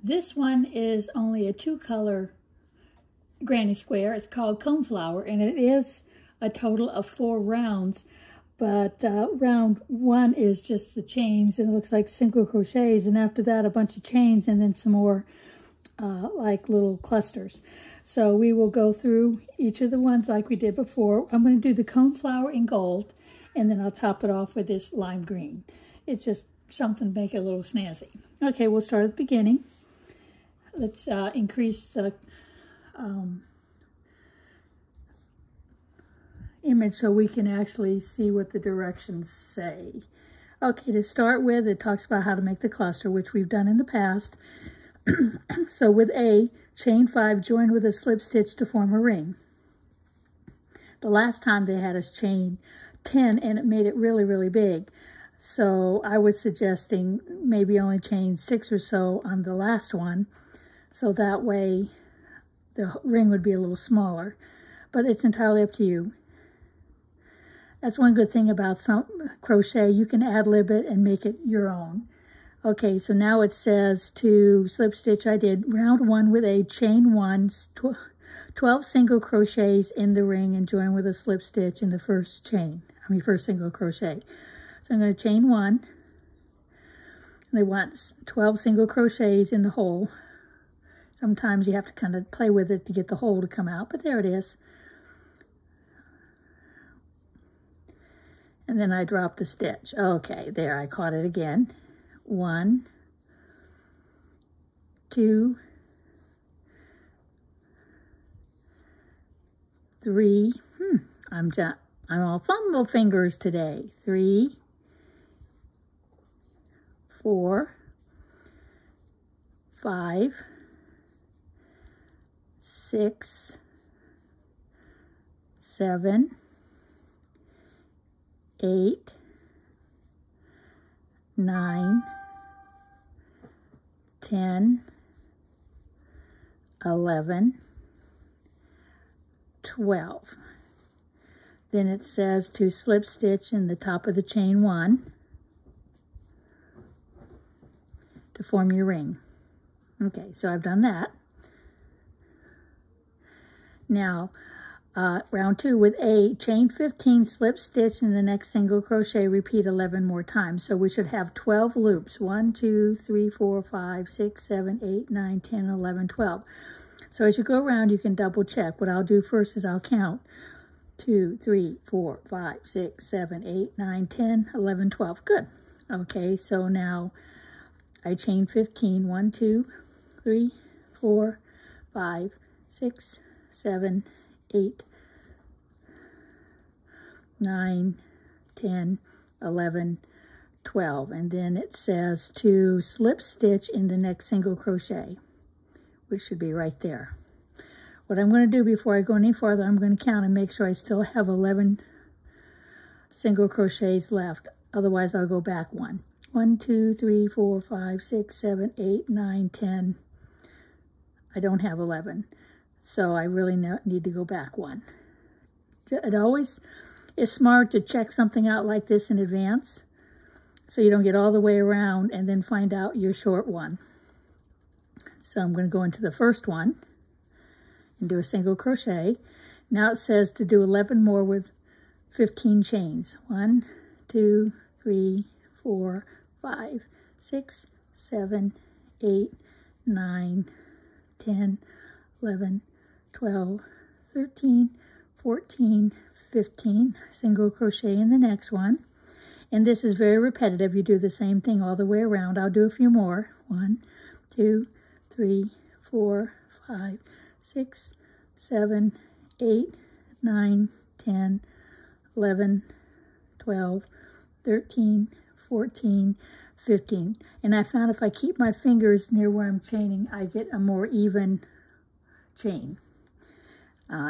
This one is only a 2-color granny square. It's called coneflower, and it is a total of 4 rounds. But round 1 is just the chains, and it looks like single crochets, and after that a bunch of chains, and then some more like little clusters. So we will go through each of the ones like we did before. I'm going to do the coneflower in gold, and then I'll top it off with this lime green. It's just something to make it a little snazzy. Okay, we'll start at the beginning. Let's increase the image so we can actually see what the directions say. Okay, to start with, it talks about how to make the cluster, which we've done in the past. So with A, chain 5, join with a slip stitch to form a ring. The last time they had us chain 10, and it made it really, really big. So I was suggesting maybe only chain 6 or so on the last one, so that way the ring would be a little smaller. But it's entirely up to you. That's one good thing about some crochet. You can ad-lib it and make it your own. Okay, so now it says to slip stitch, I did round 1 with a chain 1, 12 single crochets in the ring and join with a slip stitch in the first single crochet. So I'm going to chain 1. They want 12 single crochets in the hole. Sometimes you have to kind of play with it to get the hole to come out, but there it is. And then I drop the stitch. Okay, there, I caught it again. 1, 2, 3. I'm all fumble fingers today. 3, 4, 5, 6, 7, 8, 9, 10, 11, 12. Then it says to slip stitch in the top of the chain 1 to form your ring. Okay, so I've done that. Now, round 2 with A, chain 15, slip stitch in the next single crochet, repeat 11 more times. So we should have 12 loops. 1, 2, 3, 4, 5, 6, 7, 8, 9, 10, 11, 12. So as you go around, you can double check. What I'll do first is I'll count 2, 3, 4, 5, 6, 7, 8, 9, 10, 11, 12. Good. Okay, so now I chain 15. 1, 2, 3, 4, 5, 6, 7, 8, 9, 10, 11, 12. And then it says to slip stitch in the next single crochet, which should be right there. What I'm going to do before I go any farther, I'm going to count and make sure I still have 11 single crochets left. Otherwise, I'll go back 1. 1, 2, 3, 4, 5, 6, 7, 8, 9, 10. I don't have 11. So I really need to go back 1. It always is smart to check something out like this in advance so you don't get all the way around and then find out you're short 1. So I'm going to go into the first one and do a single crochet. Now it says to do 11 more with 15 chains. 1, 2, 3, 4, 5, 6, 7, 8, 9, 10, 11, 12, 13, 14, 15, single crochet in the next one. And this is very repetitive. You do the same thing all the way around. I'll do a few more. 1, 2, 3, 4, 5, 6, 7, 8, 9, 10, 11, 12, 13, 14, 15. And I found if I keep my fingers near where I'm chaining, I get a more even chain.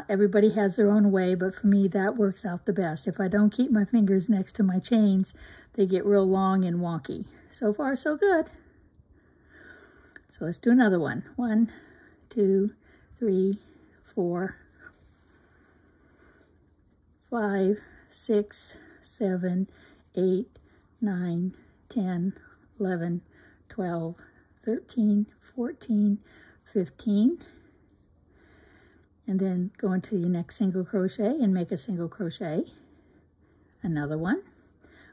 Everybody has their own way, but for me, that works out the best. If I don't keep my fingers next to my chains, they get real long and wonky. So far, so good. So let's do another one. 1, 2, 3, 4, 5, 6, 7, 8, 9, 10, 11, 12, 13, 14, 15. And then go into your next single crochet and make a single crochet. Another one.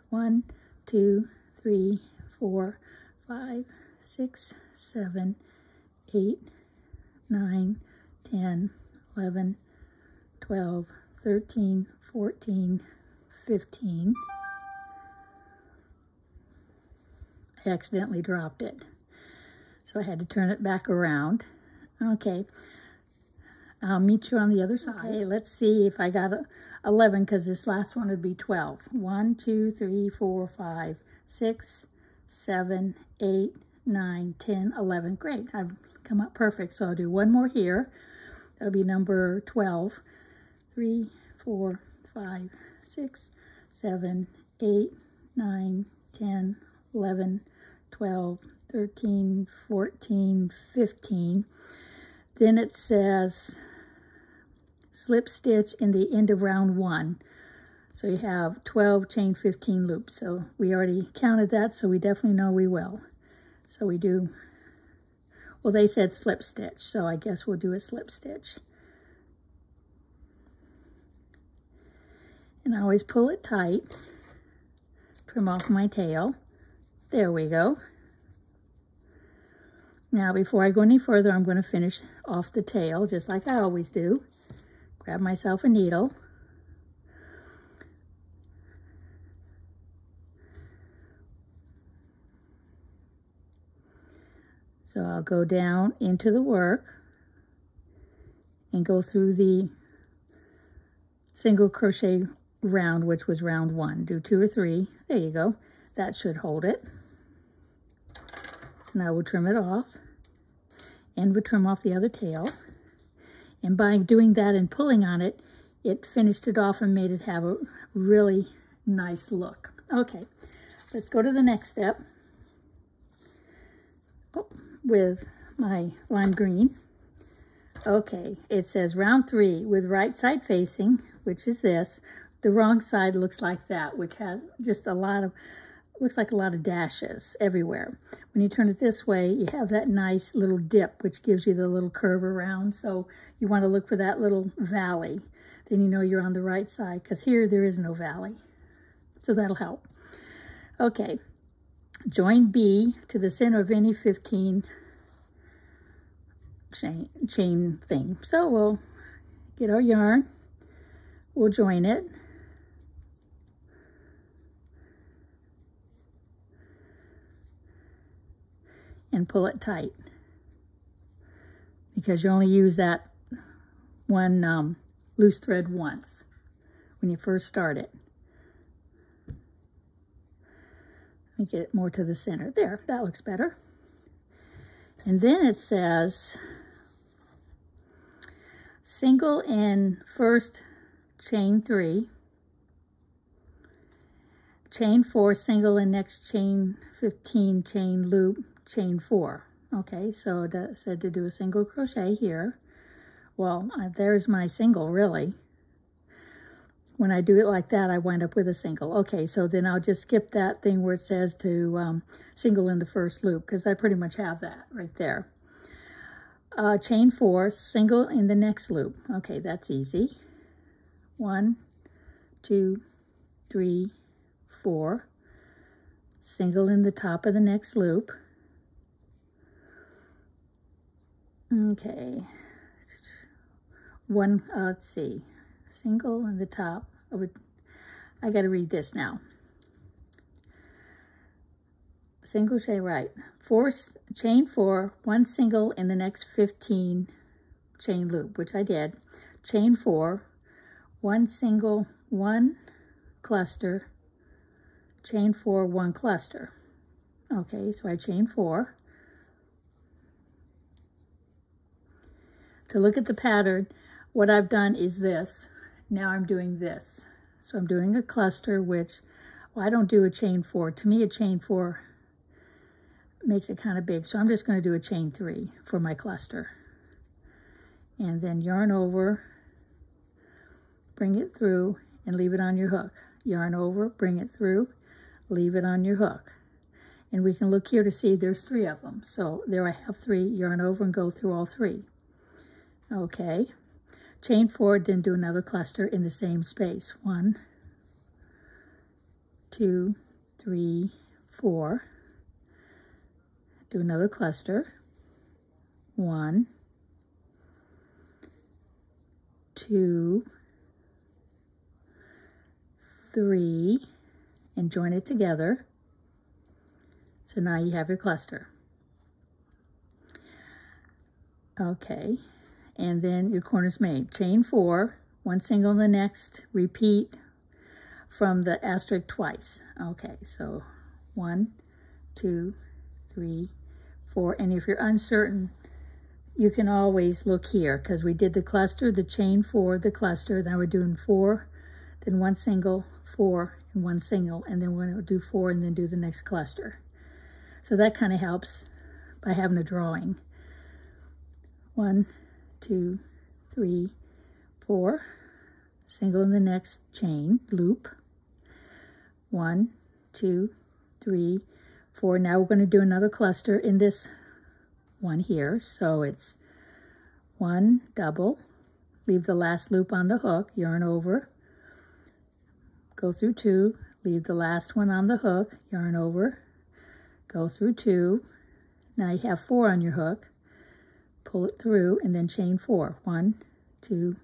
1, 2, 3, 4, 5, 6, 7, 8, 9, 10, 11, 12, 13, 14, 15. I accidentally dropped it, so I had to turn it back around. Okay, I'll meet you on the other side. Okay, let's see if I got 11, because this last one would be 12. 1, 2, 3, 4, 5, 6, 7, 8, 9, 10, 11. Great, I've come up perfect. So I'll do one more here. That'll be number 12. 3, 4, 5, 6, 7, 8, 9, 10, 11, 12, 13, 14, 15. Then it says slip stitch in the end of round 1. So you have 12 chain 15 loops. So we already counted that, so we definitely know we will. So we do, well, they said slip stitch, so I guess we'll do a slip stitch. And I always pull it tight, trim off my tail. There we go. Now, before I go any further, I'm going to finish off the tail, just like I always do. Grab myself a needle. So I'll go down into the work and go through the single crochet round, which was round 1. Do 2 or 3. There you go. That should hold it. So now we'll trim it off. And we'll trim off the other tail. And by doing that and pulling on it, it finished it off and made it have a really nice look. Okay, let's go to the next step. Oh, with my lime green. Okay, it says round 3 with right side facing, which is this. The wrong side looks like that, which had just a lot of, looks like a lot of dashes everywhere. When you turn it this way, you have that nice little dip, which gives you the little curve around. So you want to look for that little valley. Then you know you're on the right side, because here there is no valley. So that'll help. Okay, join B to the center of any 15 chain thing. So we'll get our yarn, we'll join it. And pull it tight, because you only use that one loose thread once when you first start it. Let me get it more to the center. There, that looks better. And then it says single in first chain 3, chain 4, single in next chain 15 chain loop, chain 4. Okay, so it said to do a single crochet here. Well, there's my single, really. When I do it like that, I wind up with a single. Okay, so then I'll just skip that thing where it says to single in the first loop, because I pretty much have that right there. Chain 4, single in the next loop. Okay, that's easy. 1, 2, 3, 4. Single in the top of the next loop. Okay, let's see, single in the top. I got to read this now. Single crochet, right. Chain 4, 1 single in the next 15 chain loop, which I did. Chain 4, 1 single, 1 cluster, chain 4, 1 cluster. Okay, so I chain 4. To look at the pattern, what I've done is this. Now I'm doing this. So I'm doing a cluster, which, well, I don't do a chain 4. To me, a chain 4 makes it kind of big. So I'm just going to do a chain 3 for my cluster. And then yarn over, bring it through, and leave it on your hook. Yarn over, bring it through, leave it on your hook. And we can look here to see there's 3 of them. So there I have 3, yarn over and go through all 3. Okay, chain 4, then do another cluster in the same space. 1, 2, 3, 4. Do another cluster. 1, 2, 3, and join it together. So now you have your cluster. Okay, and then your corner's made. Chain 4, 1 single in the next, repeat from the asterisk twice. Okay, so 1, 2, 3, 4, and if you're uncertain, you can always look here, because we did the cluster, the chain 4, the cluster, then we're doing 4, then 1 single, 4, and 1 single, and then we're going to do 4 and then do the next cluster. So that kind of helps by having a drawing. 1, 2, 3, 4, single in the next chain, loop. 1, 2, 3, 4. Now we're going to do another cluster in this one here. So it's 1 double, leave the last loop on the hook, yarn over, go through 2, leave the last one on the hook, yarn over, go through 2. Now you have 4 on your hook, pull it through, and then chain 4. 1, 2,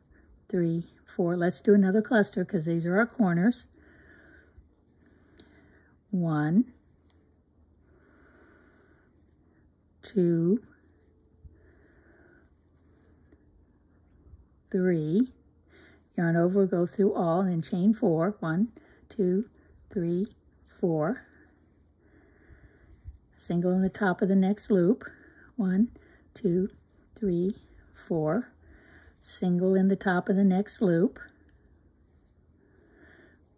3, 4. Let's do another cluster because these are our corners. 1, 2, 3, yarn over, go through all, and then chain 4. 1, 2, 3, 4. Single in the top of the next loop. 1, 2, 3, 4. Single in the top of the next loop.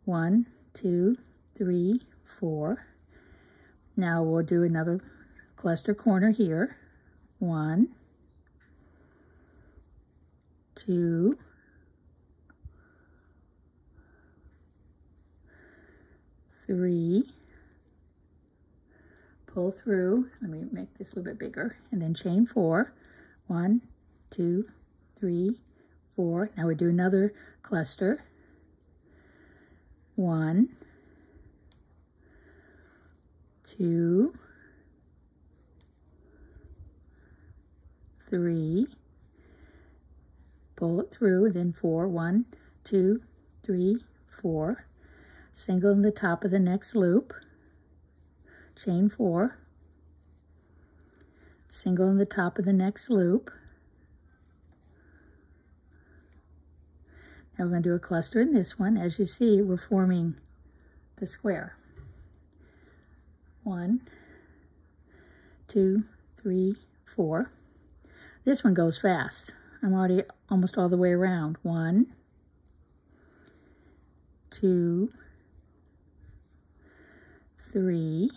1, 2, 3, 4. Now we'll do another cluster corner here. 1, 2, 3, pull through, let me make this a little bit bigger, and then chain 4. 1, 2, 3, 4. Now we do another cluster. 1, 2, 3, pull it through, then 4. 1, 2, 3, 4. Single in the top of the next loop, chain 4, single in the top of the next loop. Now we're going to do a cluster in this one. As you see, we're forming the square. 1, 2, 3, 4. This one goes fast. I'm already almost all the way around. 1, 2, 3,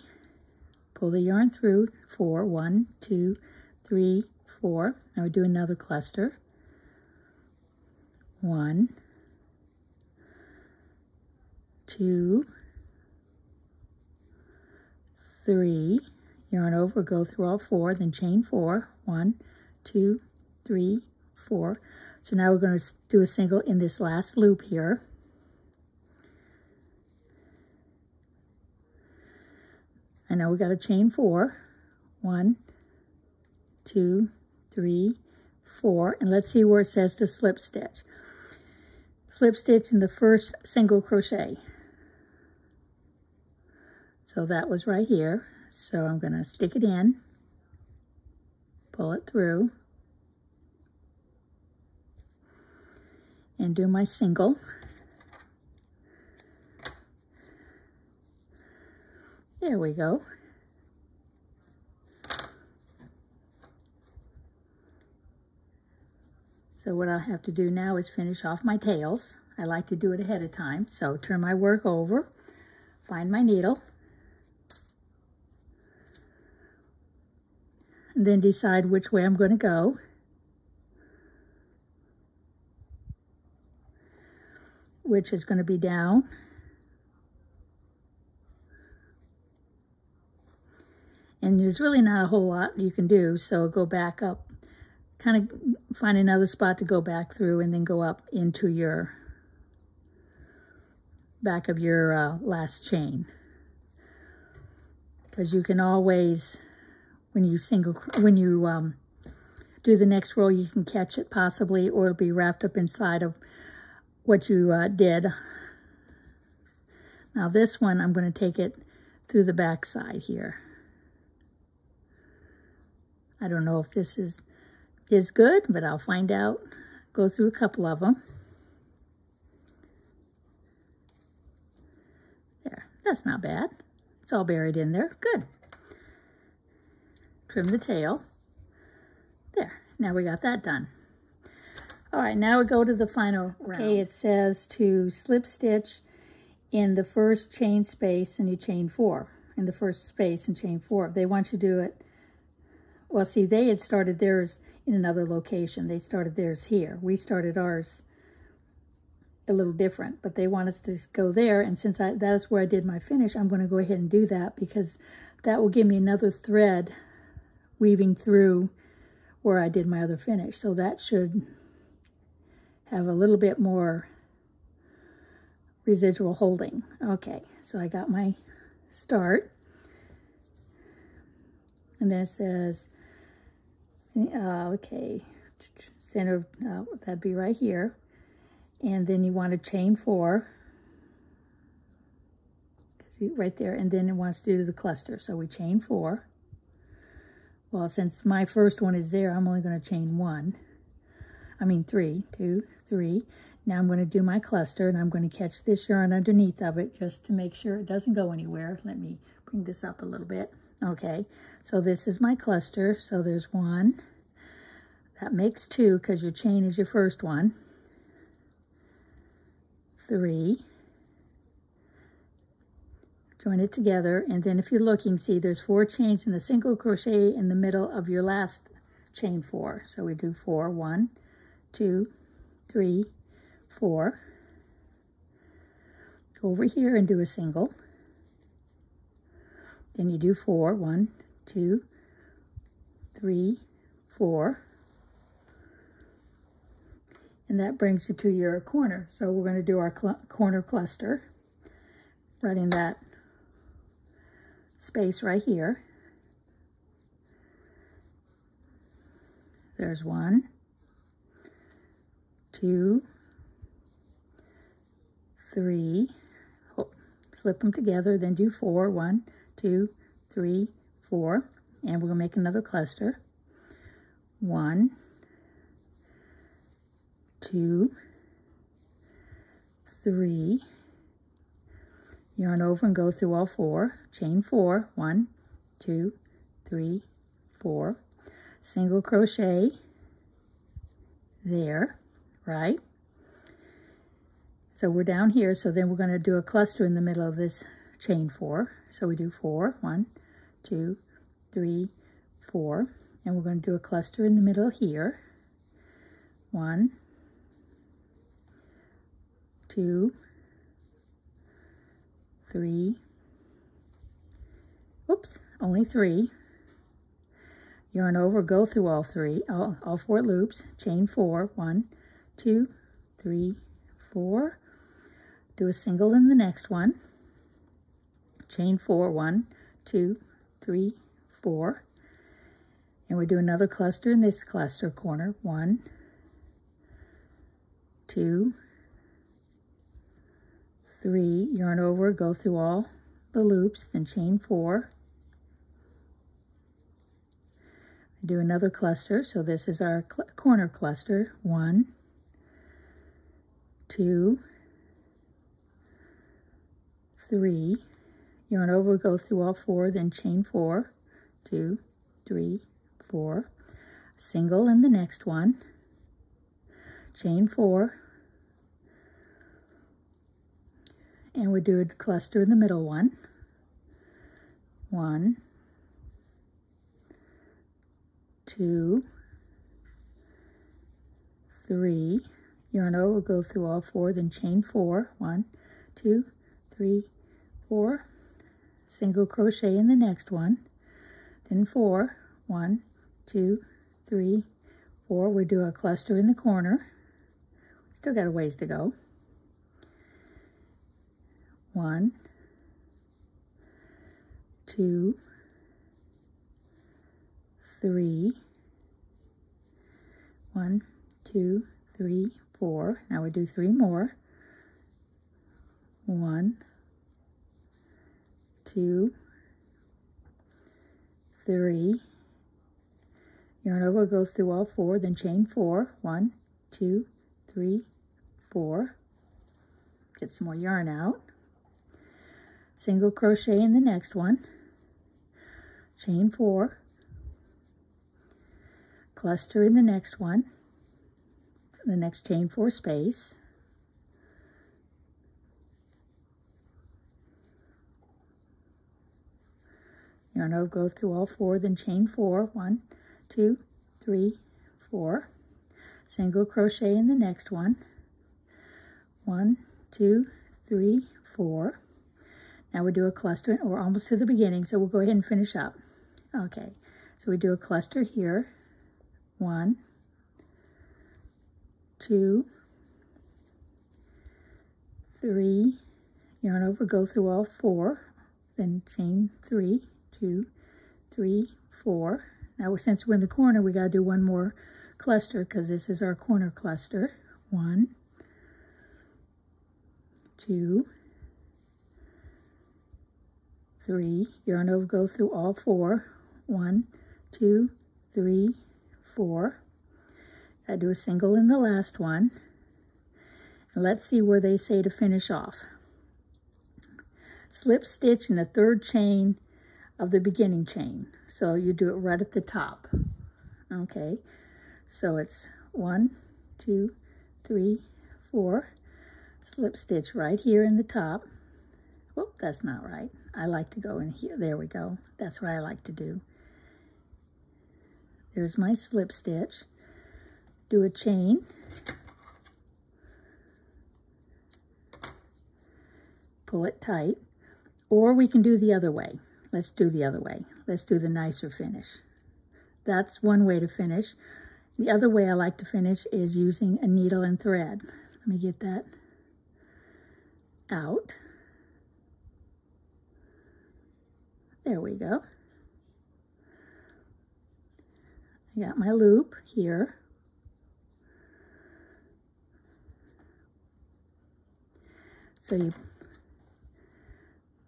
pull the yarn through, 4, 1, 2, 3, 4. Now we do another cluster. 1, 2, 3, yarn over, go through all 4, then chain 4. 1, 2, 3, 4. So now we're going to do a single in this last loop here. And now we got a chain 4. 1, 2, 3, 4. And let's see where it says to slip stitch. Slip stitch in the first single crochet. So that was right here. So I'm going to stick it in, pull it through, and do my single. There we go. So what I'll have to do now is finish off my tails. I like to do it ahead of time. So turn my work over, find my needle, and then decide which way I'm going to go. Which is going to be down. And there's really not a whole lot you can do, so go back up, kind of find another spot to go back through, and then go up into your back of your last chain. Because you can always, when you do the next row, you can catch it possibly, or it'll be wrapped up inside of what you did. Now this one, I'm going to take it through the back side here. I don't know if this is good, but I'll find out. Go through a couple of them. There, that's not bad. It's all buried in there. Good. Trim the tail. There, now we got that done. All right, now we go to the final round. Okay, it says to slip stitch in the first chain space and you chain 4. In the first space and chain 4. They want you to do it, well, see, they had started theirs in another location. They started theirs here. We started ours a little different, but they want us to go there, and since that is where I did my finish, I'm going to go ahead and do that, because that will give me another thread weaving through where I did my other finish. So that should have a little bit more residual holding. Okay, so I got my start, and then it says, okay, center, that'd be right here. And then you want to chain 4, right there, and then it wants to do the cluster. So we chain 4. Well, since my first one is there, I'm only going to chain 3, 2, 3. Now I'm going to do my cluster, and I'm going to catch this yarn underneath of it just to make sure it doesn't go anywhere. Let me bring this up a little bit. Okay, so this is my cluster. So there's 1. That makes 2 because your chain is your first one. 3, join it together, and then if you're looking, see there's 4 chains and a single crochet in the middle of your last chain 4. So we do 4, 1, 2, 3, 4. Go over here and do a single. Then you do 4, 1, 2, 3, 4. And that brings you to your corner. So we're going to do our corner cluster right in that space right here. There's 1, 2, 3. Slip them together, then do 4. 1, 2, 3, 4. And we're going to make another cluster. 1, 2, 3, yarn over and go through all 4, chain 4, 1, 2, 3, 4, single crochet there, right? So we're down here, so then we're going to do a cluster in the middle of this chain 4. So we do 4, 1, 2, 3, 4, and we're going to do a cluster in the middle here. 1, 2, 3, oops, only 3. Yarn over, go through all 4 loops, chain 4, 1, 2, 3, 4. Do a single in the next one, chain 4, 1, 2, 3, 4. And we do another cluster in this cluster corner, 1, 2, 3, yarn over, go through all the loops, then chain 4. Do another cluster, so this is our corner cluster, 1, 2, 3, yarn over, go through all 4, then chain 4, 2, 3, 4, single in the next one, chain 4, and we do a cluster in the middle one. 1, 2, 3, yarn over, go through all 4, then chain 4, 1, 2, 3, 4, single crochet in the next one, then 4. 1, 2, 3, 4. We do a cluster in the corner. Still got a ways to go. 1, 2, 3. 1, 2, 3, 4. Now we do 3 more. 1, 2, 3. Yarn over, go through all 4, then chain 4. 1, 2, 3, 4. Get some more yarn out. Single crochet in the next one. Chain 4. Cluster in the next one. The next chain 4 space. Yarn over, go through all 4, then chain 4. 1, 2, 3, 4. Single crochet in the next one. 1, 2, 3, 4. Now we do a cluster. We're almost to the beginning, so we'll go ahead and finish up. Okay, so we do a cluster here. 1, 2, 3. Yarn over, go through all 4, then chain 3, 2, 3, 4. Now, since we're in the corner, we got to do one more cluster because this is our corner cluster. 1, 2, 3. Yarn over, go through all 4. 1, 2, 3, 4. I do a single in the last one. And let's see where they say to finish off. Slip stitch in the 3rd chain of the beginning chain. So you do it right at the top. Okay, so it's 1, 2, 3, 4. Slip stitch right here in the top. Whoop, that's not right. I like to go in here. There we go. That's what I like to do. There's my slip stitch. Do a chain. Pull it tight. Or we can do the other way. Let's do the other way. Let's do the nicer finish. That's one way to finish. The other way I like to finish is using a needle and thread. Let me get that out. There we go. I got my loop here. So you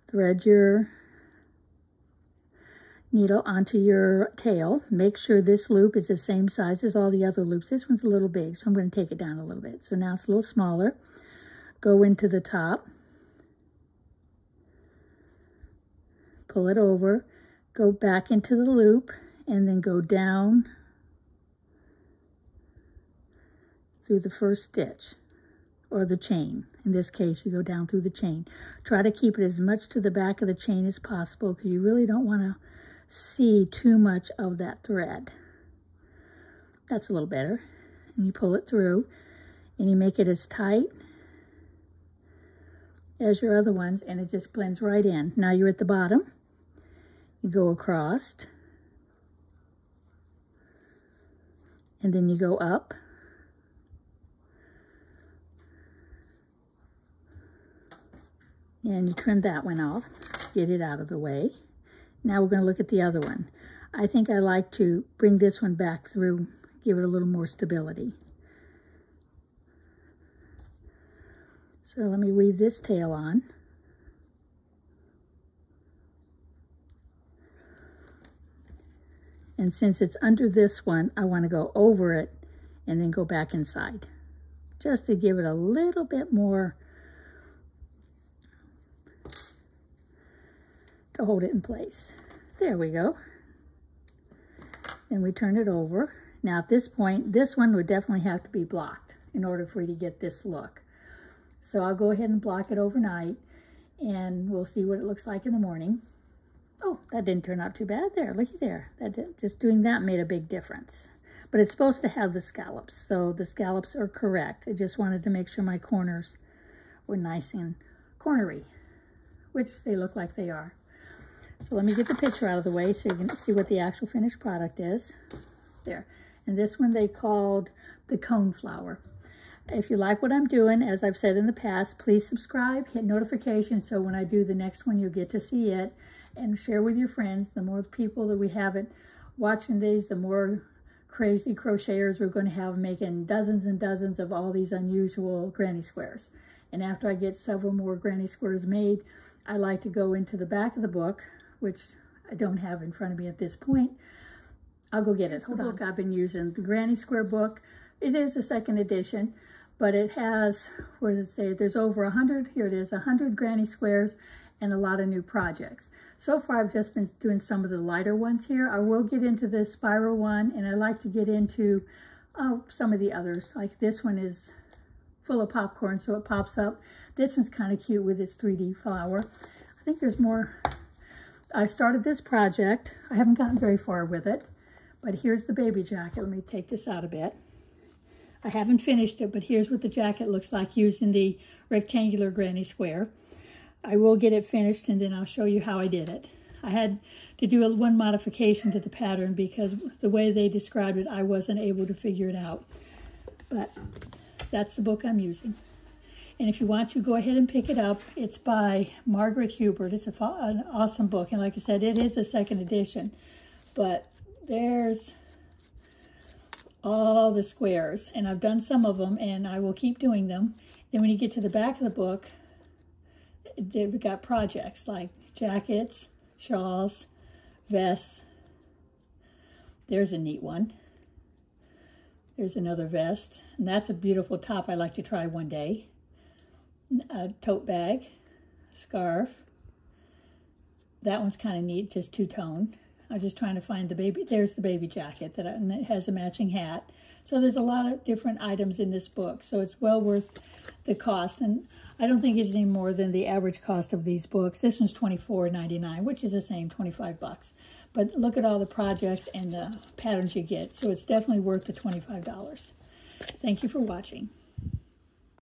thread your needle onto your tail. Make sure this loop is the same size as all the other loops. This one's a little big, so I'm going to take it down a little bit. So now it's a little smaller. Go into the top. Pull it over. Go back into the loop and then go down through the first stitch, or the chain. In this case, you go down through the chain. Try to keep it as much to the back of the chain as possible because you really don't want to see too much of that thread. That's a little better. And you pull it through and you make it as tight as your other ones, and it just blends right in. Now you're at the bottom. You go across and then you go up. And you trim that one off, get it out of the way. Now we're going to look at the other one. I think I like to bring this one back through, give it a little more stability. So let me weave this tail on. And since it's under this one, I want to go over it and then go back inside, just to give it a little bit more to hold it in place. There we go. Then we turn it over. Now at this point, this one would definitely have to be blocked in order for you to get this look. So I'll go ahead and block it overnight and we'll see what it looks like in the morning. Oh, that didn't turn out too bad there. Looky there. Just doing that made a big difference. But it's supposed to have the scallops, so the scallops are correct. I just wanted to make sure my corners were nice and cornery, which they look like they are. So let me get the picture out of the way so you can see what the actual finished product is. There. And this one they called the cone flower. If you like what I'm doing, as I've said in the past, please subscribe, hit notifications so when I do the next one, you'll get to see it, and share with your friends. The more people that we have it watching these, the more crazy crocheters we're going to have making dozens and dozens of all these unusual granny squares. And after I get several more granny squares made, I like to go into the back of the book, which I don't have in front of me at this point. I'll go get it. Hold on. The book I've been using, the Granny Square book. It is the second edition, but it has, where does it say? There's over 100, here it is, 100 granny squares and a lot of new projects. So far, I've just been doing some of the lighter ones here. I will get into the spiral one, and I like to get into some of the others. Like this one is full of popcorn, so it pops up. This one's kind of cute with its 3D flower. I think there's more. I started this project. I haven't gotten very far with it, but here's the baby jacket. Let me take this out a bit. I haven't finished it, but here's what the jacket looks like using the rectangular granny square. I will get it finished, and then I'll show you how I did it. I had to do one modification to the pattern because the way they described it, I wasn't able to figure it out. But that's the book I'm using. And if you want to, go ahead and pick it up. It's by Margaret Hubert. It's an awesome book. And like I said, it is a second edition. But there's all the squares. And I've done some of them, and I will keep doing them. Then when you get to the back of the book, they've got projects like jackets, shawls, vests. There's a neat one. There's another vest. And that's a beautiful top I'd like to try one day. A tote bag, scarf. That one's kind of neat, just two-tone. I was just trying to find the baby. There's the baby jacket and it has a matching hat. So there's a lot of different items in this book, so it's well worth the cost. And I don't think it's any more than the average cost of these books. This one's $24.99, which is the same, 25 bucks. But look at all the projects and the patterns you get. So it's definitely worth the $25. Thank you for watching.